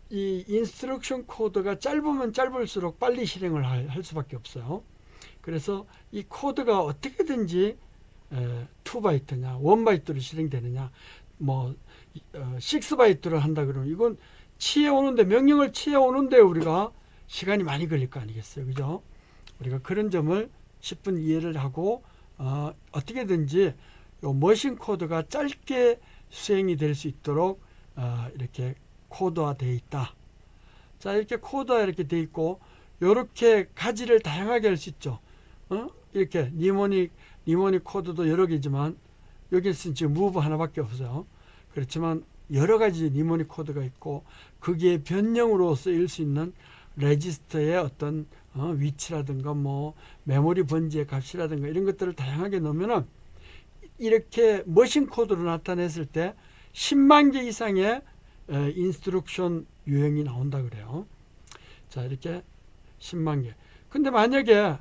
이 인스트럭션 코드가 짧으면 짧을수록 빨리 실행을 할 수밖에 없어요. 그래서 이 코드가 어떻게든지 2바이트냐 1바이트로 실행되느냐 뭐 6바이트로 한다 그러면 이건 취해오는데 명령을 취해오는데 우리가 시간이 많이 걸릴 거 아니겠어요. 그죠? 우리가 그런 점을 10분 이해를 하고 어떻게든지 요 머신 코드가 짧게 수행이 될 수 있도록 이렇게 코드화 되어 있다. 자, 이렇게 코드화 이렇게 되어 있고 이렇게 가지를 다양하게 할 수 있죠. 이렇게 니모닉 코드도 여러 개지만 여기서는 지금 move 하나밖에 없어요. 그렇지만 여러 가지 니모닉 코드가 있고 거기에 변형으로 쓰일 수 있는 레지스터의 어떤 위치라든가 뭐 메모리 번지의 값이라든가 이런 것들을 다양하게 넣으면은 이렇게 머신 코드로 나타냈을 때 10만 개 이상의 인스트럭션 유형이 나온다 그래요. 자, 이렇게 10만 개. 근데 만약에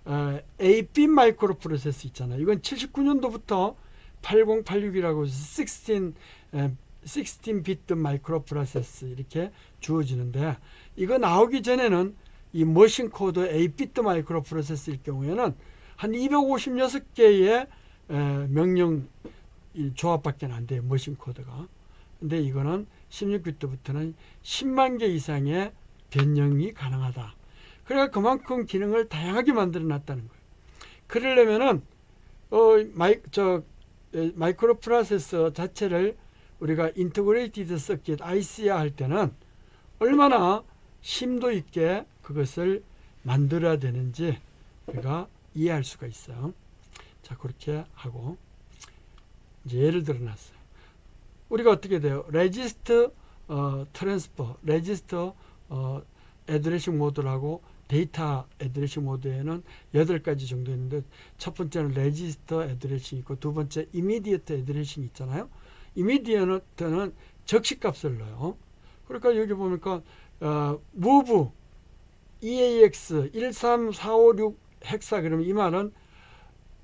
8빗 마이크로 프로세스 있잖아요. 이건 79년도부터 8086이라고 16비트 마이크로 프로세스 이렇게 주어지는데 이거 나오기 전에는 이 머신 코드 8비트 마이크로 프로세스일 경우에는 한 256개의 명령 조합밖에 안 돼요. 머신 코드가. 근데 이거는 16비트부터는 10만 개 이상의 변형이 가능하다. 그러니까 그만큼 기능을 다양하게 만들어 놨다는 거예요. 그러려면은 마이크로 프로세서 자체를 우리가 인터그레이티드 서킷 IC야 할 때는 얼마나 심도 있게 그것을 만들어야 되는지 우리가 이해할 수가 있어요. 자, 그렇게 하고 이제 예를 들어 놨어요. 우리가 어떻게 돼요? 레지스터 트랜스퍼, 레지스터 애드레싱 모드라고 데이터 애드레싱 모드에는 8가지 정도 있는데, 첫 번째는 레지스터 애드레싱 있고, 두 번째 이미디어트 애드레싱 있잖아요. 이미디어트는 적시값을 넣어요. 그러니까 여기 보니까 move EAX 13456 헥사, 그러면 이 말은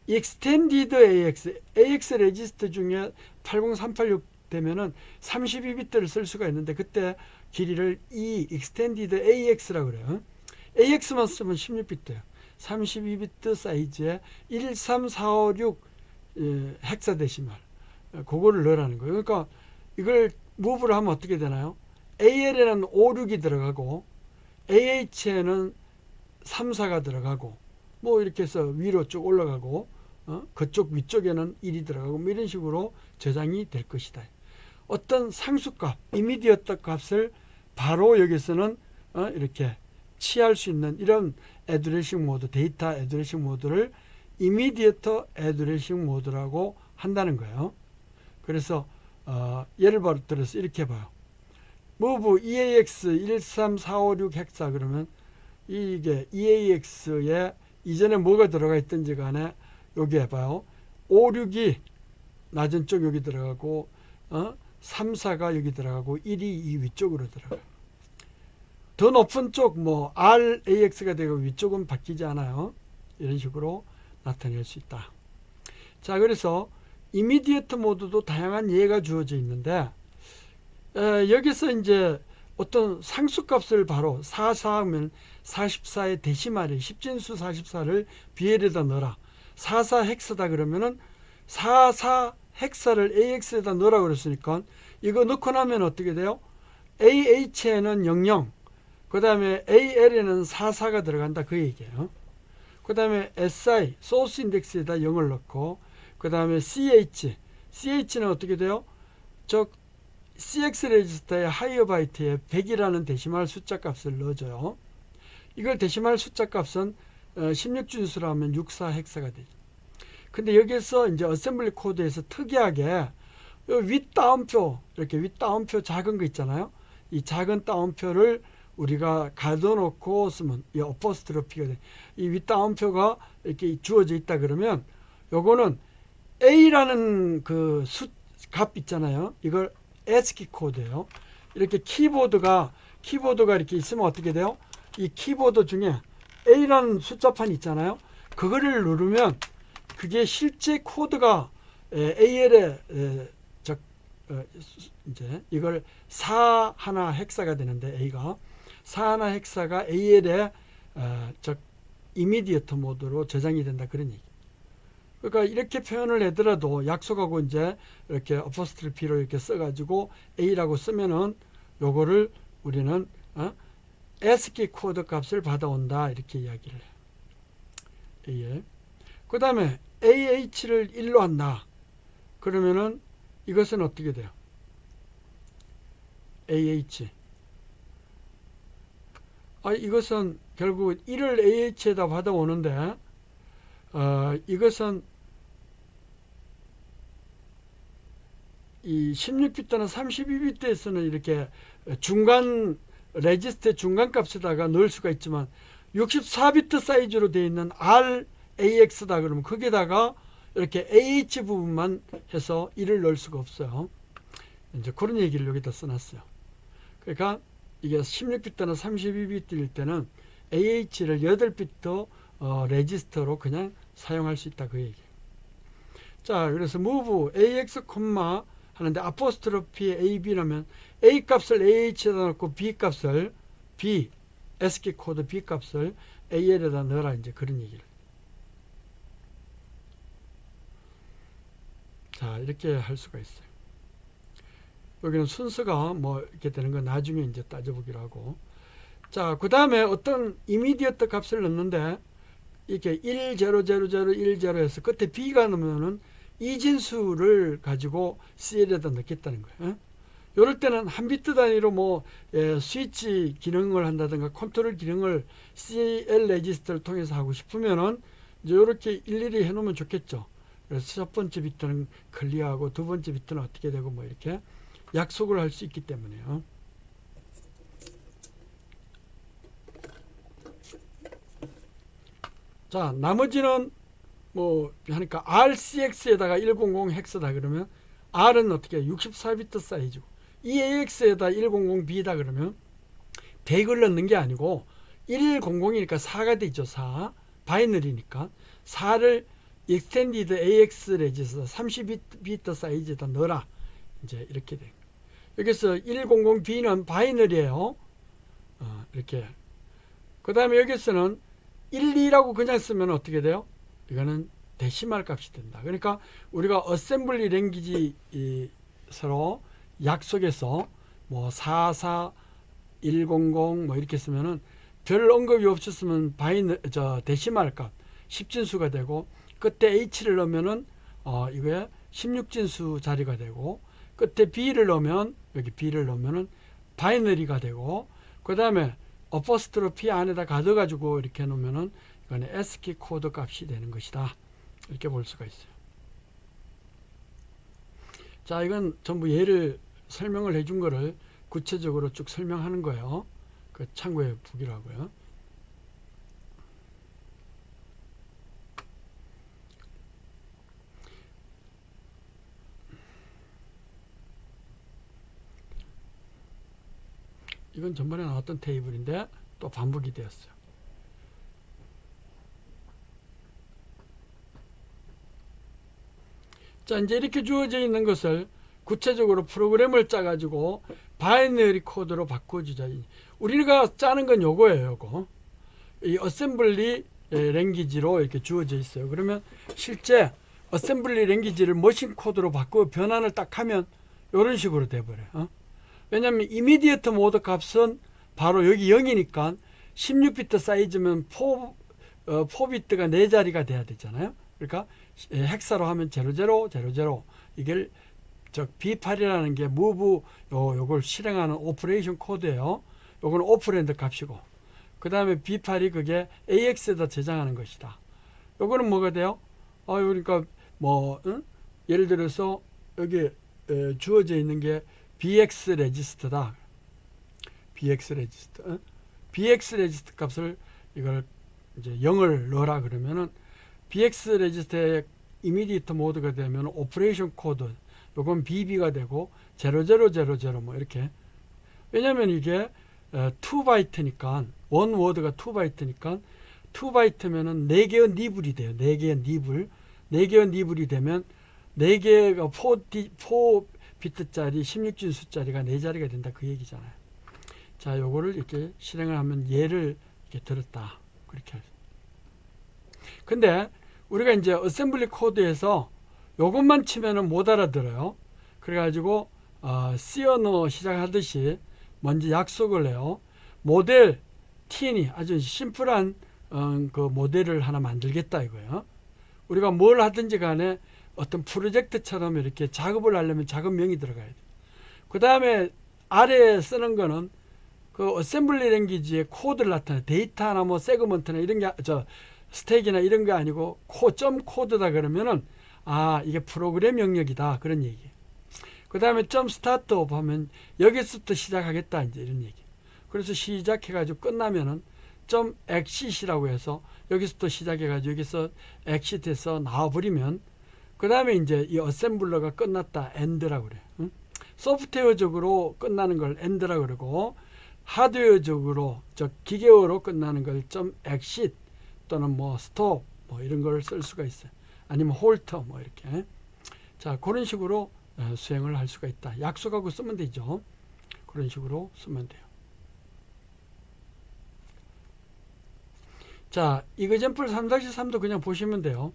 extended AX 레지스터 중에 80386 되면은 32비트를 쓸 수가 있는데, 그때 길이를 extended AX라고 그래요. AX만 쓰면 16비트예요. 32비트 사이즈에 13456 헥사데시말, 그거를 넣으라는 거예요. 그러니까 이걸 무브를 하면 어떻게 되나요? AL에는 56이 들어가고 AH에는 3, 4가 들어가고, 뭐 이렇게 해서 위로 쭉 올라가고, 그쪽 위쪽에는 1이 들어가고, 뭐 이런 식으로 저장이 될 것이다. 어떤 상수값, 이미디어트 값을 바로 여기서는 이렇게 취할 수 있는 이런 애드레싱 모드, 데이터 애드레싱 모드를 이미디어트 애드레싱 모드라고 한다는 거예요. 그래서 예를 들어서 이렇게 봐요. move EAX 13456 헥사 그러면 이게 EAX에 이전에 뭐가 들어가 있든지 간에 여기 해봐요. 56이 낮은 쪽 여기 들어가고 3, 4가 여기 들어가고 1이 이 위쪽으로 들어가요. 더 높은 쪽 뭐 RAX가 되고 위쪽은 바뀌지 않아요. 이런 식으로 나타낼 수 있다. 자, 그래서 이미디어트 모드도 다양한 예가 주어져 있는데, 여기서 이제 어떤 상수값을 바로 44하면 44의 데시말이 10진수 44를 BL에다 넣어라. 44 헥사다 그러면은 44 헥사를 AX에다 넣으라고 그랬으니까 이거 넣고 나면 어떻게 돼요? AH에는 00, 그 다음에 AL에는 44가 들어간다, 그 얘기예요. 그 다음에 SI, 소스 인덱스에다 0을 넣고, 그 다음에 CH는 어떻게 돼요? CX 레지스터의 하이어 바이트에 100이라는 데시말 숫자 값을 넣어줘요. 이걸 데시말 숫자 값은 16진수로 하면 64 헥사가 되죠. 근데 여기서 이제 어셈블리 코드에서 특이하게 윗따옴표, 이렇게 윗따옴표 작은 거 있잖아요. 이 작은 따옴표를 우리가 가둬놓고 쓰면 이 어퍼스트로피가 돼. 이 윗따옴표가 이렇게 주어져 있다 그러면 요거는 A라는 그 값 있잖아요. 이걸 ASCII 코드예요. 이렇게 키보드가 이렇게 있으면 어떻게 돼요? 이 키보드 중에 A라는 숫자판 있잖아요. 그거를 누르면 그게 실제 코드가 AL에 이제 이걸 41 헥사가 되는데, A가 41 헥사가 AL에 이미디어트 모드로 저장이 된다, 그런 얘기. 그러니까 이렇게 표현을 하더라도 약속하고 이제 이렇게 어퍼스트로피로 이렇게 써가지고 A라고 쓰면은 요거를 우리는 ASCII 코드 값을 받아온다, 이렇게 이야기를 해요. 그 다음에 AH를 1로 한다. 그러면은 이것은 어떻게 돼요? AH. 이것은 결국 1을 AH에다 받아오는데, 이것은 이 16비트나 32비트에서는 이렇게 중간 레지스터 중간 값에다가 넣을 수가 있지만 64비트 사이즈로 되어 있는 RAX다 그러면 거기에다가 이렇게 AH 부분만 해서 1을 넣을 수가 없어요. 이제 그런 얘기를 여기다 써놨어요. 그러니까 이게 16비트나 32비트일 때는 AH를 8비트 레지스터로 그냥 사용할 수 있다, 그 얘기예요. 자, 그래서 move AX, 하는데 아포스트로피 AB라면 A 값을 AH에다 넣고 B 값을 ASCII 코드 B 값을 AL에다 넣어라, 이제 그런 얘기를. 자, 이렇게 할 수가 있어요. 여기는 순서가 뭐 이렇게 되는 건 나중에 이제 따져보기로 하고. 자, 그 다음에 어떤 이미디어트 값을 넣는데 이렇게 100010 해서 끝에 B가 넣으면은 이진수를 가지고 CL에다 넣겠다는 거예요. 이럴 때는 한 비트 단위로 뭐 스위치 기능을 한다든가 컨트롤 기능을 CL 레지스터를 통해서 하고 싶으면은 이제 이렇게 일일이 해놓으면 좋겠죠. 그래서 첫 번째 비트는 클리어하고 두 번째 비트는 어떻게 되고 뭐 이렇게 약속을 할 수 있기 때문에요. 자, 나머지는 뭐 하니까 RCX에다가 100 헥스다 그러면 R은 어떻게 64비트 사이즈고 EAX에다 100B다 그러면 100을 넣는 게 아니고 100이니까 4가 되죠. 4 바이너리니까 4를 익스텐디드 AX 레지스터 30비트 사이즈에다 넣어라. 이제 이렇게 돼. 여기서 100B는 바이너리예요. 이렇게. 그 다음에 여기서는 1, 2라고 그냥 쓰면 어떻게 돼요? 이거는 데시말 값이 된다. 그러니까 우리가 어셈블리 랭귀지 서로 약속해서 뭐 44, 100 뭐 이렇게 쓰면은 별 언급이 없었으면 데시말 값 10진수가 되고 끝에 H를 넣으면은 이거에 16진수 자리가 되고 끝에 B를 넣으면 여기 B를 넣으면은 바이너리가 되고 그 다음에 어퍼스트로피 안에다 가둬가지고 이렇게 놓으면은 이거는 ASCII 코드 값이 되는 것이다. 이렇게 볼 수가 있어요. 자, 이건 전부 예를 설명을 해준 거를 구체적으로 쭉 설명하는 거예요. 그 참고해 보기로 하고요. 이건 전번에 나왔던 테이블인데 또 반복이 되었어요. 자, 이제 이렇게 주어져 있는 것을 구체적으로 프로그램을 짜가지고 바이너리 코드로 바꿔주자. 우리가 짜는 건 요거예요. 요거. 이 어셈블리 랭귀지로 이렇게 주어져 있어요. 그러면 실제 어셈블리 랭귀지를 머신 코드로 바꾸어 변환을 딱 하면 이런 식으로 돼버려요. 왜냐하면 이미디어트 모드 값은 바로 여기 0이니까 16비트 사이즈면 4비트가 4자리가 돼야 되잖아요. 그러니까 헥사로 하면 00, 00 이게 B8이라는 게 move 요걸 실행하는 오퍼레이션 코드예요. 요건 오퍼랜드 값이고 그 다음에 B8이 그게 AX에다 저장하는 것이다. 요거는 뭐가 돼요? 그러니까 뭐 예를 들어서 여기 주어져 있는 게 BX 레지스터다. BX 레지스터. BX 레지스터 값을 이걸 이제 0을 넣어라 그러면은 BX 레지스터의 이미디어트 모드가 되면 오퍼레이션 코드 요건 BB가 되고 0000 뭐 이렇게. 왜냐면 이게 2바이트니까 원 워드가 2바이트니까 2바이트면은 4개의 니블이 돼요. 4개의 니블. 4개의 니블이 되면 4개가 4비트짜리 16진수짜리가 4자리가 된다 그 얘기잖아요. 자, 요거를 이렇게 실행을 하면 얘를 이렇게 들었다. 그렇게. 근데 우리가 이제 어셈블리 코드에서 요것만 치면은 못 알아들어요. 그래가지고 C 언어 시작하듯이 먼저 약속을 해요. 모델 T니 아주 심플한 그 모델을 하나 만들겠다 이거예요. 우리가 뭘 하든지 간에 어떤 프로젝트처럼 이렇게 작업을 하려면 작업명이 들어가야 돼요. 그 다음에 아래에 쓰는 거는 그 어셈블리 랭귀지의 코드를 나타내 데이터나 뭐 세그먼트나 이런 게 스택이나 이런 게 아니고 점 코드다 그러면은 이게 프로그램 영역이다 그런 얘기. 그 다음에 점 스타트업 하면 여기서부터 시작하겠다 이제 이런 얘기. 그래서 시작해가지고 끝나면은 점 exit이라고 해서 여기서부터 시작해가지고 여기서 exit해서 나와버리면 그 다음에 이제 이 어셈블러가 끝났다 end라고 그래요. 소프트웨어적으로 끝나는 걸 end라고 그러고 하드웨어적으로 기계어로 끝나는 걸 점 exit 또는 뭐 stop 뭐 이런 걸 쓸 수가 있어요. 아니면 홀터 뭐 이렇게. 자, 그런 식으로 수행을 할 수가 있다. 약속하고 쓰면 되죠. 그런 식으로 쓰면 돼요. 자, 이그젠플 3-3도 그냥 보시면 돼요.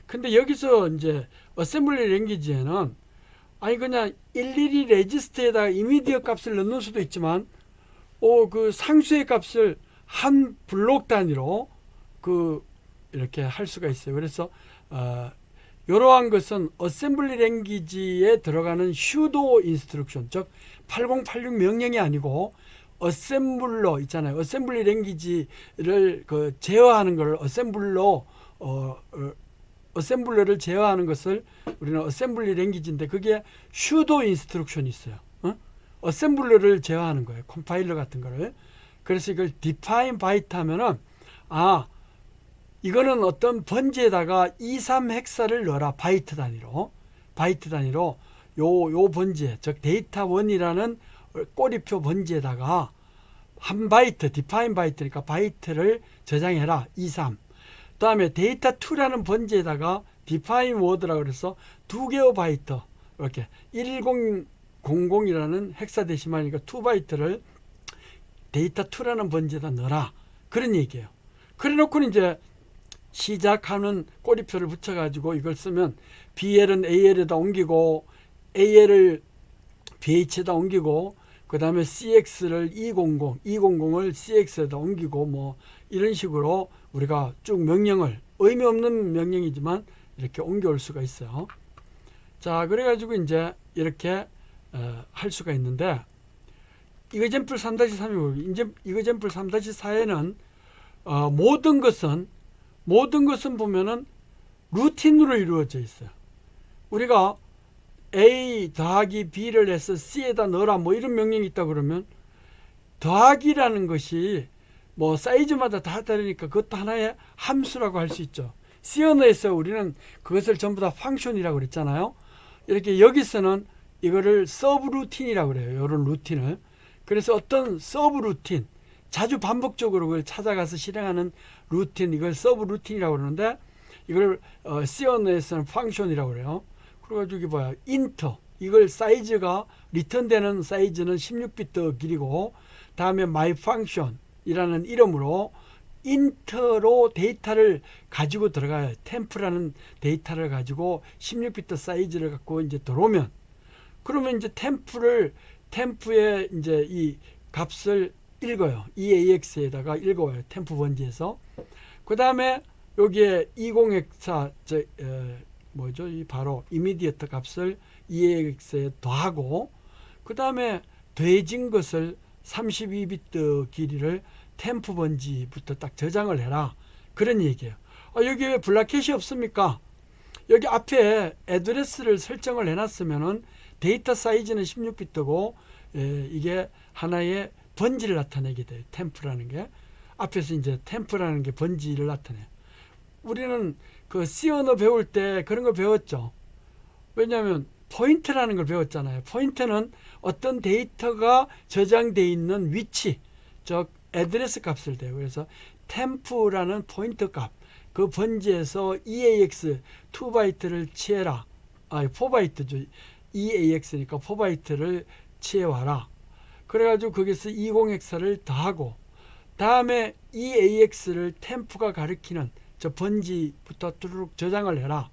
근데 여기서 이제 어셈블리 랭귀지에는 그냥 일일이 레지스터에다가 이미디어 값을 넣는 수도 있지만 그 상수의 값을 한 블록 단위로 이렇게 할 수가 있어요. 그래서 이러한 것은 어셈블리 랭귀지에 들어가는 슈도 인스트럭션, 즉 8086 명령이 아니고 어셈블러 있잖아요. 어셈블리 랭귀지를 제어하는 걸 어셈블러 어셈블러를 제어하는 것을 우리는 어셈블리 랭귀지인데 그게 슈도 인스트럭션이 있어요. 어셈블러를 제어하는 거예요. 컴파일러 같은 거를. 그래서 이걸 define byte 하면은 이거는 어떤 번지에다가 23 헥사를 넣어라. 바이트 단위로 요 번지에, 즉 데이터 1이라는 꼬리표 번지에다가 한 바이트, define 바이트니까 바이트를 저장해라. 23. 그다음에 데이터 2라는 번지에다가 define word라고 그래서 2개의 바이트, 이렇게 1000이라는 헥사데시말이니까 2바이트를 데이터 2라는 번지에다 넣어라. 그런 얘기예요. 그래 놓고는 이제 시작하는 꼬리표를 붙여가지고 이걸 쓰면 BL은 AL에다 옮기고 AL을 BH에다 옮기고 그 다음에 CX를 200을 CX에다 옮기고 뭐 이런 식으로 우리가 쭉 명령을, 의미 없는 명령이지만 이렇게 옮겨올 수가 있어요. 자, 그래가지고 이제 이렇게 할 수가 있는데, 이거젠플 3-3이고 이제 이거젠플 3-4에는 모든 것은 보면은 루틴으로 이루어져 있어요. 우리가 A 더하기 B를 해서 C에다 넣어라 뭐 이런 명령이 있다 그러면 더하기라는 것이 뭐 사이즈마다 다 다르니까 그것도 하나의 함수라고 할 수 있죠. C 언어에서 우리는 그것을 전부 다 펑션이라고 그랬잖아요. 이렇게 여기서는 이거를 서브 루틴이라고 그래요. 이런 루틴을. 그래서 어떤 서브 루틴, 자주 반복적으로 그걸 찾아가서 실행하는 루틴, 이걸 서브 루틴이라고 그러는데 이걸 C 언어에서는 펑션이라고 그래요. 그래가지고 이게 뭐야, 인터, 이걸 사이즈가 리턴되는 사이즈는 16비트 길이고, 다음에 my function이라는 이름으로 인터로 데이터를 가지고 들어가요. 템프라는 데이터를 가지고 16비트 사이즈를 갖고 이제 들어오면, 그러면 이제 템프의 이제 이 값을 읽어요. EAX에다가 읽어요. 템프 번지에서. 그 다음에 여기에 20헥사 뭐죠? 이 바로 이미디어트 값을 EAX에 더하고, 그 다음에 더해진 것을 32비트 길이를 템프 번지부터 딱 저장을 해라. 그런 얘기예요. 여기 왜 블라켓이 없습니까? 여기 앞에 애드레스를 설정을 해놨으면은 데이터 사이즈는 16비트고 이게 하나의 번지를 나타내게 돼요. 템프라는 게. 앞에서 이제 템프라는 게 번지를 나타내요. 우리는 그 C 언어 배울 때 그런 거 배웠죠. 왜냐하면 포인트라는 걸 배웠잖아요. 포인트는 어떤 데이터가 저장되어 있는 위치, 즉 애드레스 값을 대요. 그래서 템프라는 포인트 값, 그 번지에서 EAX 2바이트를 취해라. 4바이트죠. EAX니까 4바이트를 취해와라. 그래가지고 거기서 20헥사를 더하고, 다음에 EAX를 템프가 가리키는 저 번지부터 뚜루룩 저장을 해라.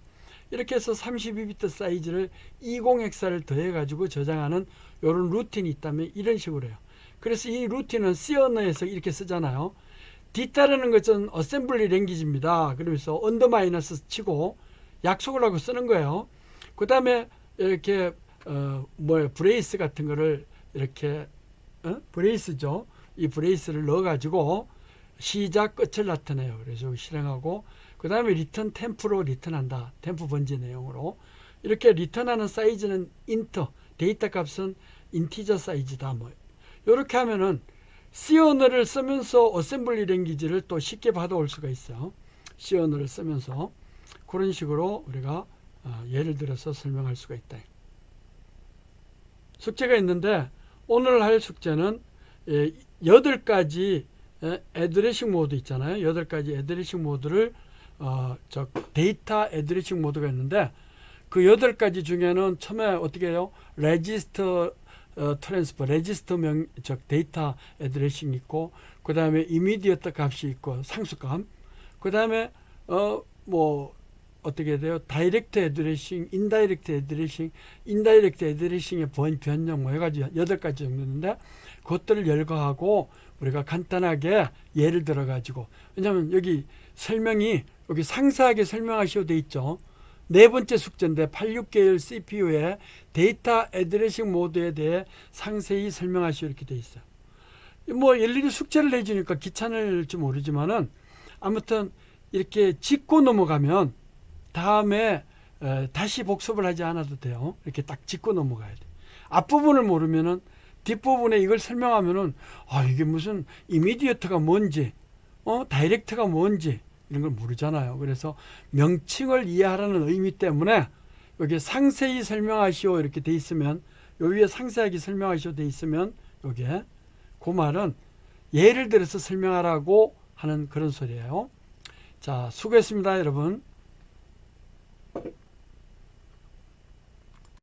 이렇게 해서 32비트 사이즈를 20헥사를 더해가지고 저장하는 이런 루틴이 있다면 이런 식으로 해요. 그래서 이 루틴은 C 언어에서 이렇게 쓰잖아요. 뒤따르는 것은 어셈블리 랭귀지입니다. 그러면서 언더 마이너스 치고 약속을 하고 쓰는 거예요. 그 다음에 이렇게 브레이스 같은 거를 이렇게 브레이스죠. 이 브레이스를 넣어가지고 시작 끝을 나타내요. 그래서 실행하고 그 다음에 리턴 템프로 리턴한다. 템프 번지 내용으로 이렇게 리턴하는 사이즈는 인터, 데이터 값은 인티저 사이즈다. 뭐 이렇게 하면은 C 언어를 쓰면서 어셈블리 랭귀지를 또 쉽게 받아올 수가 있어요. C 언어를 쓰면서 그런 식으로 우리가 예를 들어서 설명할 수가 있다. 숙제가 있는데 오늘 할 숙제는 8가지 애드레싱 모드 있잖아요. 8가지 애드레싱 모드를 데이터 애드레싱 모드가 있는데 그 8가지 중에는 처음에 어떻게 해요? 레지스터 트랜스퍼, 레지스터 데이터 애드레싱 있고, 그 다음에 이미디어트 값이 있고, 상수값. 그 다음에 어떻게 돼요? 다이렉트 애드레싱, 인다이렉트 애드레싱, 인다이렉트 애드레싱의 변형 뭐 해가지고 8가지 정도 있는데 그것들을 열거하고 우리가 간단하게 예를 들어가지고, 왜냐하면 여기 설명이 여기 상세하게 설명하시오 돼 있죠. 네 번째 숙제인데 86계열 CPU의 데이터 애드레싱 모드에 대해 상세히 설명하시오 이렇게 돼 있어요. 뭐 일일이 숙제를 내주니까 귀찮을지 모르지만은 아무튼 이렇게 짚고 넘어가면 다음에 다시 복습을 하지 않아도 돼요. 이렇게 딱 짚고 넘어가야 돼. 앞부분을 모르면은 뒷부분에 이걸 설명하면은 이게 무슨 이미디어트가 뭔지 다이렉트가 뭔지 이런 걸 모르잖아요. 그래서 명칭을 이해하라는 의미 때문에 여기 상세히 설명하시오 이렇게 돼 있으면, 요 위에 상세하게 설명하시오 돼 있으면 요게 그 말은 예를 들어서 설명하라고 하는 그런 소리예요. 자, 수고했습니다, 여러분.